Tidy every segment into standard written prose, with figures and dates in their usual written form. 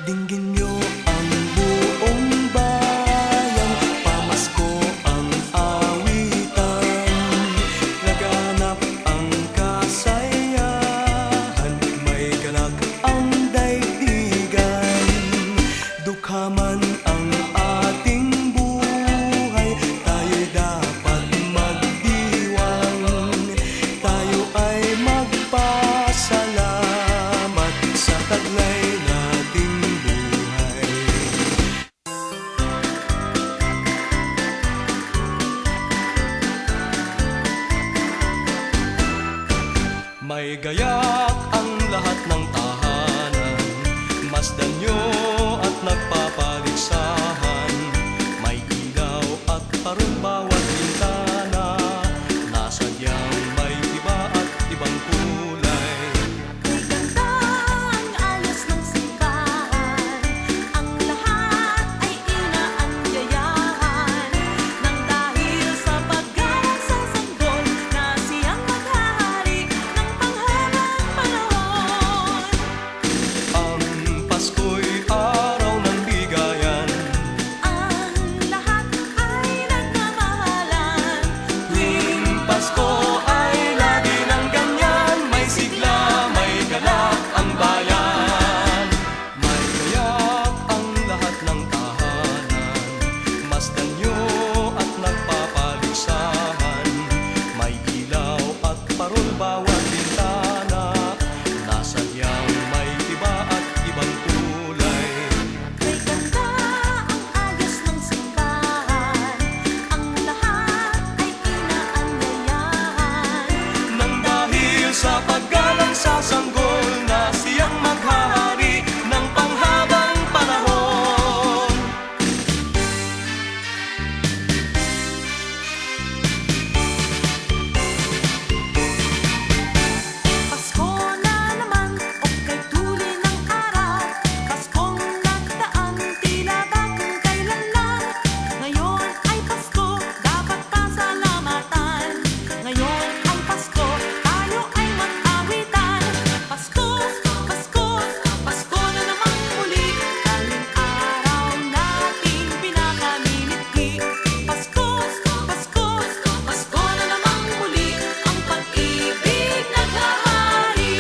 Dinggin niyo ang buong bayan, pamasko ang awitan, laganap ang kasayahan, may galak ang daigdigan, dukha man ang ating buhay, tayo'y dapat magdiwang, tayo ay magpasalamat sa taglay nating buhay. May gayak ang lahat ng tahanan, masdan nyo at nagpapaligsahan, may ilaw at parol bawat bintana, nasadyang may iba at ibang kulay. Kay ganda ang ayos ng simbahan, ang lahat ay inaanyayahan, nang dahil sa paggalang sa sanggol na siyang maghahari ng panghabang panahon. Ang Pasko'y araw ng bigayan, Ang lahat ay nagmamahalan, tuwing Pasko ay lagi ng ganyan, may sigla, may galak ang bayan. May gayak ang lahat ng tahanan, masdan nyo at nagpapaligsahan, may ilaw at parol bawat bintana, nasadyang may iba at ibang kulay. kay ganda ang ayos ng simbahan, ang lahat ay inaanyayahan. Nang dahil sa paggalang sa sanggol na siyang maghahari ng panghabang panahon. Pasko na naman o kay tuli ng araw, Paskong nagdaan tila bagong kailan lang. Ngayon ay Pasko, dapat pasalamatan. Ngayon ay Pasko, tayo ay mag-awitan. Pasko, Pasko, Pasko na namang muli, daling araw nating pinakamimiti. Pasko, Pasko, Pasko na namang muli, ang pag-ibig naghahari.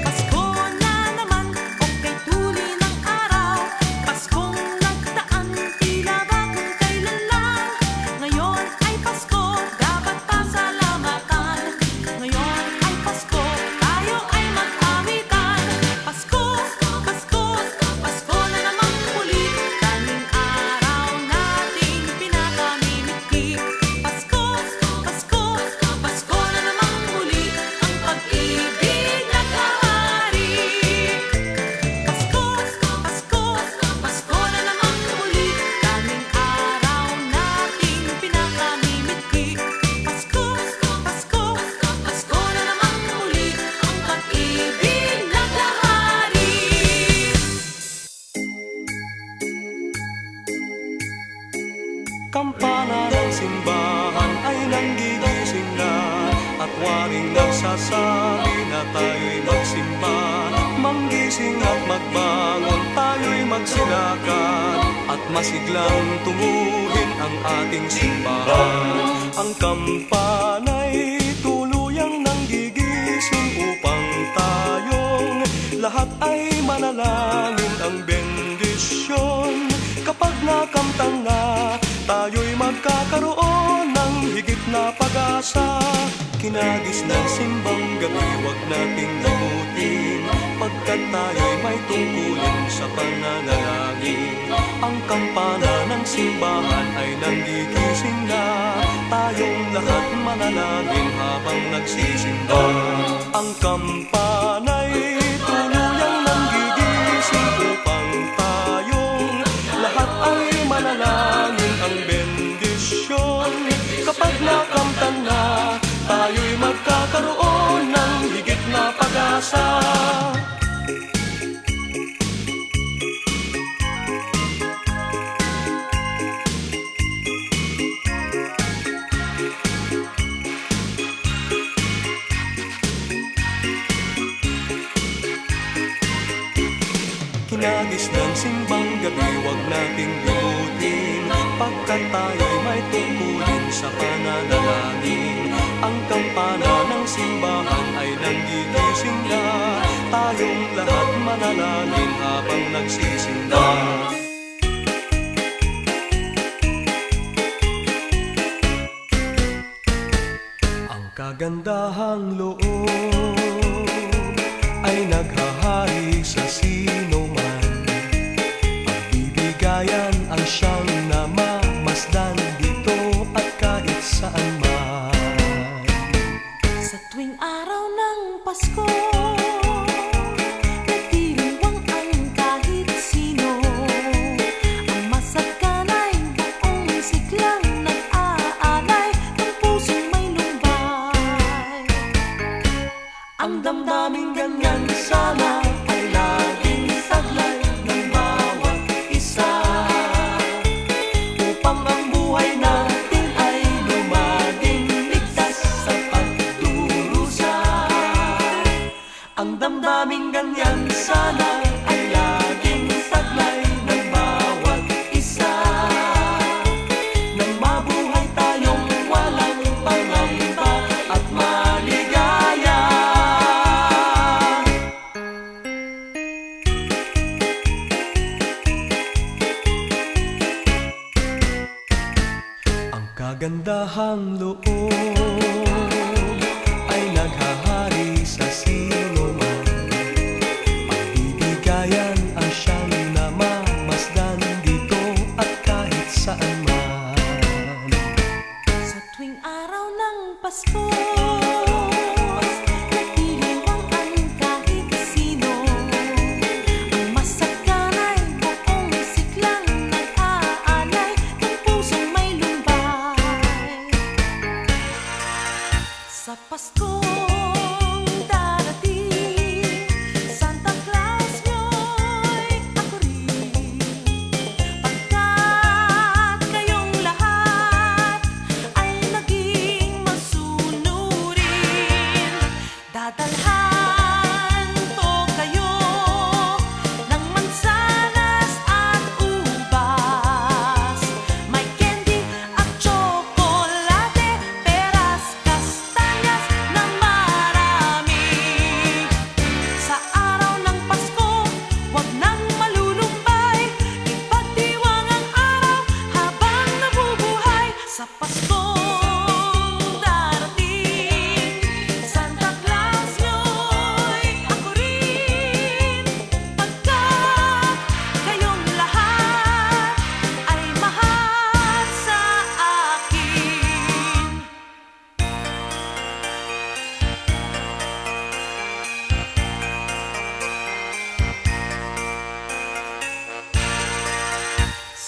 Pasko na naman o kay tuli ng araw, Paskong nagdaan tila bagong kailan lang. Ngayon ay Pasko, dapat pasalamatan. Ngayon ay Pasko, tayo ay mag-awitan. Pasko, Pasko, Pasko na namang muli, daling araw nating pinakamimiti. Pasko, Pasko, Pasko na namang muli, ang pag-ibig naghahari. Pasko, Pasko, Pasko na namang muli, daming araw nating pinakamimiti. Pasko, Pasko, Pasko na namang muli, ang pag-ibig naghahari. Kampana ng simbahan ay nanggigising na, at waring nagsasabi na tayo'y magsimba. Manggising at magbangon, tayo'y magsilakan, at masiglang tunguhin ang ating simbahan. Ang kampana'y tuluyang nanggigising upang tayong lahat ay manalangin ang bendisyon. Kapag nakamtan na, tayo'y magkakaroon ng higit na pag-asa. Kinagis ng simbang gabi, huwag nating limutin, pagkat tayo'y may tungkulin sa pananalangin. Ang kampana ng simbahan ay nanggigising na, tayong lahat manalangin habang nagsisimba. Ang kampana'y tuluyang nanggigising upang tayong lahat ay manalangin ang bendisyon. Kapag nakamtan na, tayo'y magkakaroon ng higit na pag-asa. ng simbang gabi, wag nating limutin, pagkat tayo'y may tungkulin sa pananalangin. Ang kampana ng simbahan ay nanggigising na, tayong lahat manalangin habang nagsisimba. Ang kagandahang loob ay naghahari sa sino man. Pagbibigayan ang siyang namamasdan dito at kahit saan man. Sa tuwing araw ng Pasko, nagdiriwang ang kahit sino. Ang masagkanay buong siglang nag-aalay ng pusong may lumbay. Ang damdaming ganyan sana ay laging saglay ng bawat isa, upang ang buhay natin ay lumaging ligtas sa pagdurusa. Ang damdaming ganyan sana ay laging saglay ng bawat isa, nang mabuhay tayong walang pangamba at maligaya. Ang kagandahang loob ay naghahari sa sino man. Pagbibigayan ang siyang namamasdan dito at kahit saan man. Sa tuwing araw ng Pasko, nagdiriwang ang kahit sino. Ang masagkanay buong siglang nag-aalay ng pusong may lumbay. Sa Paskong darating, Santa Claus nyo'y ako rin. Pagkat kayong lahat ay naging masunurin, dadalhan ko kayo ng mansanas at ubas. May candy at tsokolate, peras, kastanyas na marami. Sa araw ng Pasko, wag nang malulumbay, ipagdiwang ang araw habang nabubuhay. Sa Paskong darating, Santa Claus nyo'y ako rin. Pagkat kayong lahat ay mahal sa akin.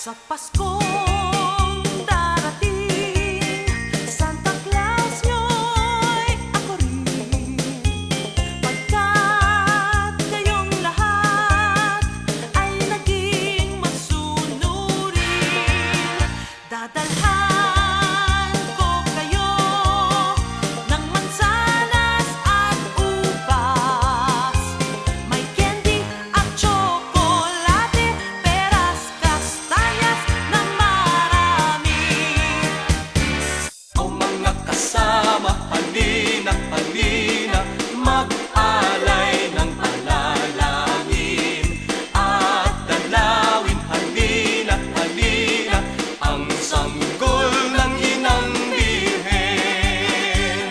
Sa Paskong darating, Santa Claus nyo'y ako rin. Pagkat kayong lahat ay naging masunurin, dadalhan ko kayo ng mansanas at ubas. May candy at tsokolate, peras, kastanyas na marami. O mga kasama, halina, halina, mag-alay ng panalangin at dalawin, halina, halina, ang sanggol ng inang Birhen.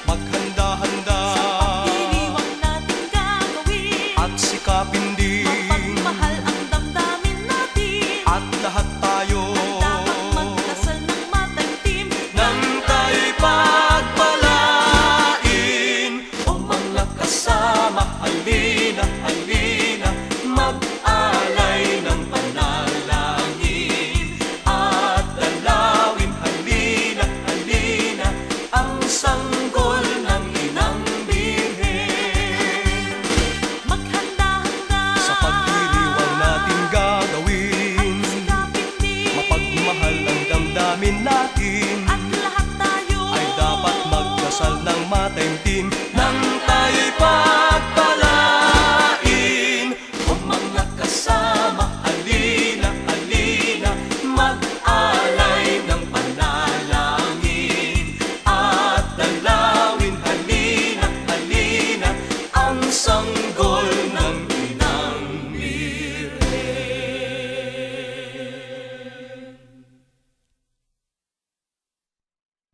Maghanda-handa Pagdiriwang natin gagawin, at sikapin din, mapagmahal ang damdamin natin. at lahat tayo Dapat magdasal ng mataimtim, nang tayo'y pagpalain. O mga kasama, halina, halina, mag-alay ng panalangin at dalawin, halina, halina, ang sanggol ng inang Birhen. maghanda-handa Sa pagdiriwang natin gagawin, sikapin din, mapagmahal ang damdamin natin, at lahat tayo ay dapat magdasal ng mataimtim nang tayo'y pagpalain.